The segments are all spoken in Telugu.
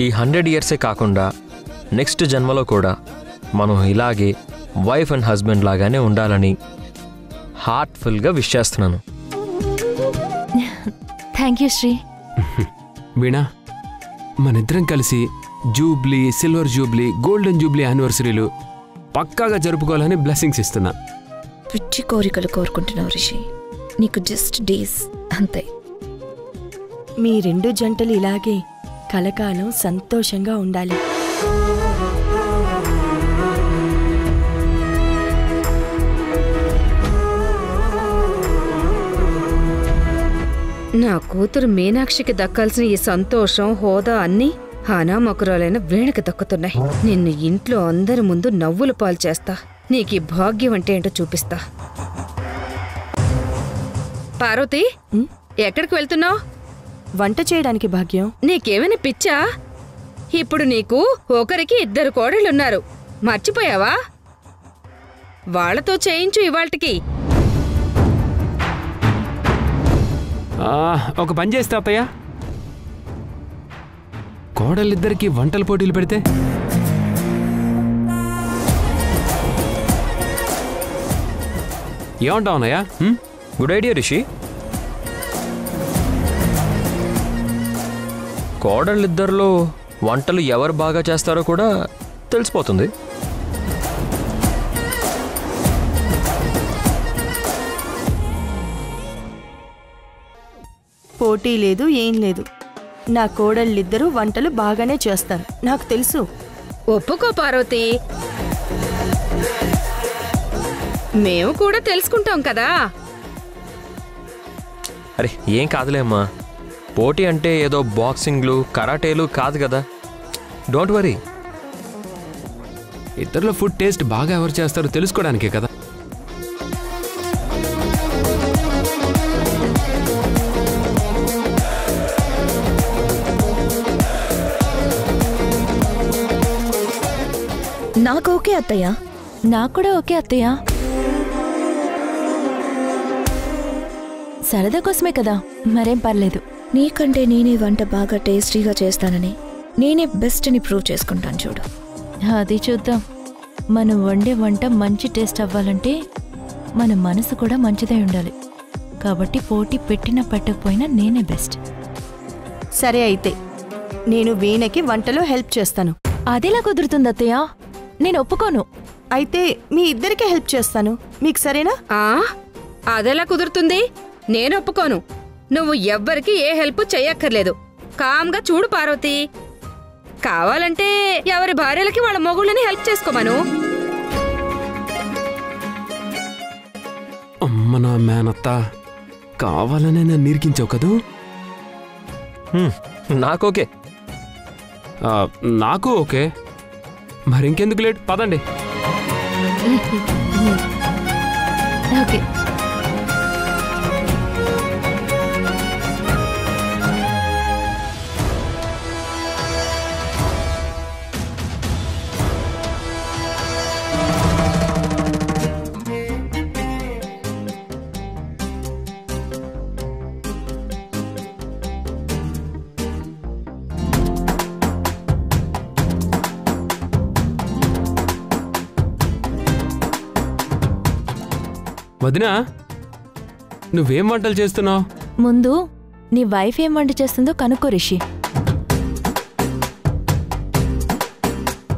ఈ 100 ఇయర్సే కాకుండా నెక్స్ట్ జన్మలో కూడా మనం ఇలాగే వైఫ్ అండ్ హస్బెండ్ లాగానే ఉండాలని హార్ట్ఫుల్గా విష్ చేస్తున్నాను. Thank you Shri. వీణా, మనిద్దరం కలిసి jubilee, silver jubilee, golden jubilee యానివర్సరీలు పక్కాగా జరుపుకోవాలని బ్లెస్సింగ్స్ ఇస్తున్నా. పిచ్చి కోరికలు కోరుకుంటున్నావు రిషి, నీకు జస్ట్ డేస్ అంతే. మీ 2 జంటలు ఇలాగే కలకాలం సంతోషంగా ఉండాలి. నా కూతురు మీనాక్షికి దక్కాల్సిన ఈ సంతోషం, హోదా అన్నీ అనామకురాలైన వీణకి దక్కుతున్నాయి. నిన్ను ఇంట్లో అందరి ముందు నవ్వుల పాలు చేస్తా. నీకు ఈ భాగ్యం అంటే ఏంటో చూపిస్తా. పార్వతి, ఎక్కడికి వెళ్తున్నావు? వంట చేయడానికి భాగ్యం. నీకేమైనా పిచ్చా? ఇప్పుడు నీకు ఒకరికి 2 కోడళ్ళున్నారు, మర్చిపోయావా? వాళ్లతో చేయించు ఇవాళ్టికి. ఒక పని చేస్తే అత్తయ్య, కోడలిద్దరికి వంటల పోటీలు పెడితే? ఏమంటావు అన్నయ్య? Good idea Rishi. కోడళ్ళిద్దరిలో వంటలు ఎవరు బాగా చేస్తారో కూడా తెలిసిపోతుంది. పోటీ లేదు, ఏం లేదు. నా కోడళ్ళిద్దరూ వంటలు బాగానే చేస్తారు, నాకు తెలుసు. ఒప్పుకో పార్వతి, మేము కూడా తెలుసుకుంటాం కదా. అరే ఏం కాదులే అమ్మా, పోటీ అంటే ఏదో బాక్సింగ్లు, కరాటేలు కాదు కదా. Don't worry. ఇద్దరిలో ఫుడ్ టేస్ట్ బాగా ఎవరు చేస్తారో తెలుసుకోవడానికే కదా. నాకు ఓకే అత్తయ్య. నాకు కూడా ఓకే అత్తయ్య. సరదా కోసమే కదా, మరేం పర్లేదు. నీకంటే నేనే వంట బాగా టేస్టీగా చేస్తానని, నేనే బెస్ట్ అని ప్రూవ్ చేసుకుంటాను చూడు. అది చూద్దాం. మనం వండే వంట మంచి టేస్ట్ అవ్వాలంటే మన మనసు కూడా మంచిదై ఉండాలి. కాబట్టి పోటీ పెట్టినా పెట్టకపోయినా నేనే బెస్ట్. సరే అయితే నేను వీణకి వంటలో హెల్ప్ చేస్తాను. అదేలా కుదురుతుంది అత్తయ్య? నేను ఒప్పుకోను. అయితే మీ ఇద్దరికే హెల్ప్ చేస్తాను, మీకు సరేనా? అదెలా కుదురుతుంది? నేను ఒప్పుకోను. నువ్వు ఎవ్వరికి ఏ హెల్ప్ చెయ్యక్కర్లేదు. కామ్గా చూడు పార్వతి. కావాలంటే ఎవరి భార్యలకి వాళ్ళ మొగుళ్ళని హెల్ప్ చేసుకోమను. అమ్మ నా మేనత్త, కావాలనే నన్ను నీరికించావు కదూ. నాకోకే. నాకు ఓకే. మరింకెందుకు లేట్, పదండి. ఓకే. వదినా, నువ్వేం వంటలు చేస్తున్నావు? ముందు నీ వైఫ్ ఏం వంట చేస్తుందో కనుక్కో రిషి.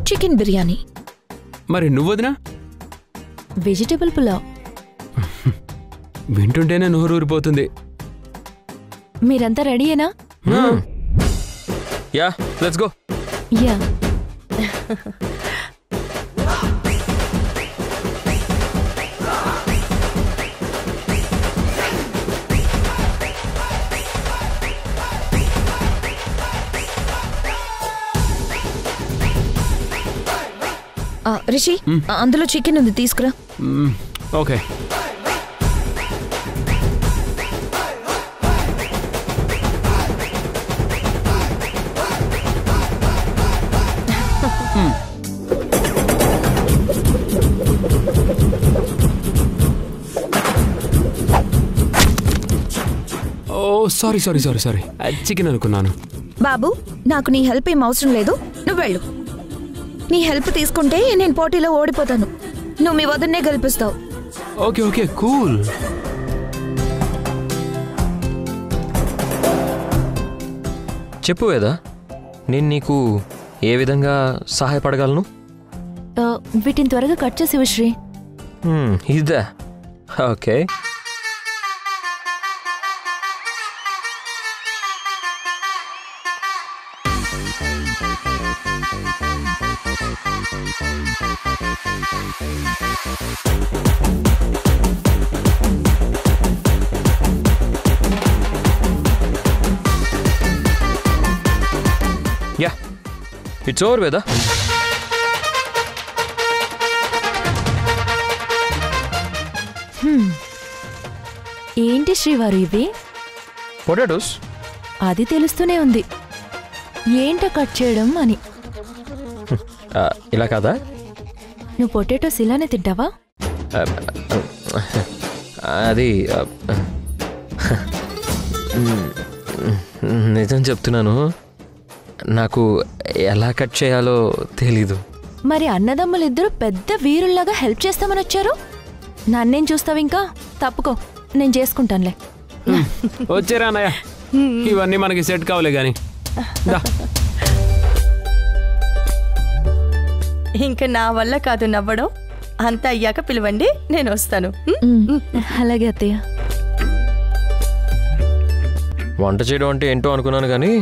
చికెన్ బిర్యానీ. మరి నువ్వు వదినా? వెజిటబుల్ పులావ్. వింటుంటేనే నోరూరిపోతుంది. మీరంతా రెడీయేనా? Yeah, let's go. Yeah. Rishi, అందులో చికెన్ ఉంది, తీసుకురా. Okay. Oh sorry sorry sorry sorry, chicken అనుకున్నాను. బాబు నాకు నీ హెల్ప్ ఏం అవసరం లేదు, నువ్వు వెళ్ళు. నీ హెల్ప్ తీసుకుంటే నేను పోటీలో ఓడిపోతాను. నువ్వు మీ వదన్నే గెలిపిస్తావు. Okay okay cool. చెప్పు వేదా, నేను నీకు ఏ విధంగా సహాయపడగలను? వీటిని త్వరగా కట్ చేసి శ్రీ. ఇదా? ఓకే. యా, ఇట్స్ ఓవర్ వేదా. ఏంటి శ్రీవారు ఇవి? పొటాటోస్. అది తెలుస్తూనే ఉంది, ఏంటో కట్ చేయడం అని. ఇలా కాదా? నువ్వు పొటాటోస్ ఇలానే తింటావా? అది నిజం చెప్తున్నాను, నాకు ఎలా కట్ చేయాలో తెలీదు. మరి అన్నదమ్ములిద్దరూ పెద్ద వీరుల్లాగా హెల్ప్ చేస్తామని వచ్చారు. నన్నేం చూస్తావు? ఇంకా తప్పుకో, నేను చేసుకుంటానులే. వచ్చారా అన్నయ్య, ఇవన్నీ మనకి సెట్ కావలే గాని. ఇంకా నా వల్ల కాదు నవ్వడం. అంతా అయ్యాక పిలవండి, నేను వస్తాను. అలాగే అత్తయ్య. వంట చేయడం అంటే ఏంటో అనుకున్నాను కానీ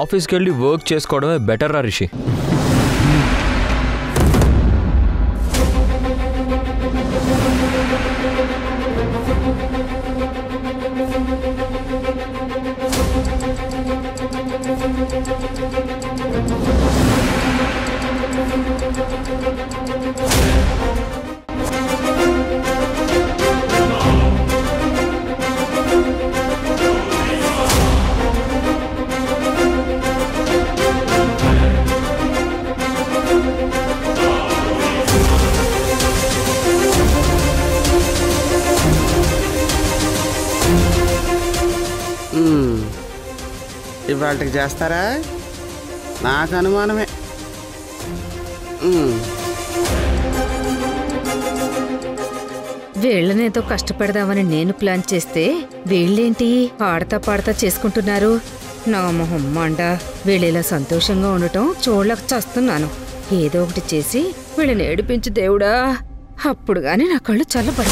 ఆఫీస్కి వెళ్ళి వర్క్ చేసుకోవడమే బెటర్ రా రిషి. ఇవాళకి చేస్తారా? నాకు అనుమానమే. వీళ్ళనేదో కష్టపడదామని నేను ప్లాన్ చేస్తే వీళ్ళేంటి ఆడతా పాడతా చేసుకుంటున్నారు. నా మొహం మండ. వీళ్ళిలా సంతోషంగా ఉండటం చూడలేక చస్తున్నాను. ఏదో ఒకటి చేసి వీళ్ళని ఏడిపించు దేవుడా, అప్పుడు గాని నా కళ్ళు చల్లబడ.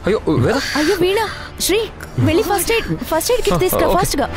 అయ్యో వేదా. అయ్యో వీణా, శ్రీ వెళ్ళి ఫస్ట్ ఎయిడ్ కిట్ తీసుకురా ఫాస్ట్ గా.